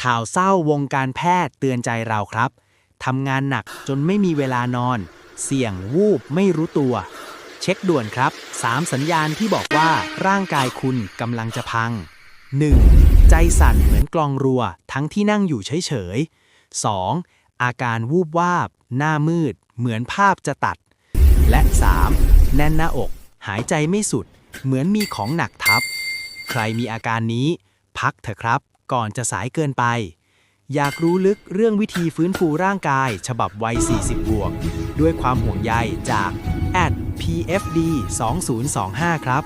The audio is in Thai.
ข่าวเศร้าวงการแพทย์เตือนใจเราครับทำงานหนักจนไม่มีเวลานอน เสี่ยงวูบไม่รู้ตัว เช็คด่วนครับ3สัญญาณที่บอกว่าร่างกายคุณกำลังจะพัง 1. ใจสั่นเหมือนกลองรัวทั้งที่นั่งอยู่เฉยๆ 2. อาการวูบวาบหน้ามืดเหมือนภาพจะตัด และ 3. แน่นหน้าอก หายใจไม่สุดเหมือนมีของหนักทับ ใครมีอาการนี้พักเถอะครับก่อนจะสายเกินไป อยากรู้ลึกเรื่องวิธีฟื้นฟูร่างกายฉบับวัย 40 บวก ด้วยความห่วงใยจาก @PFD 2025 ครับ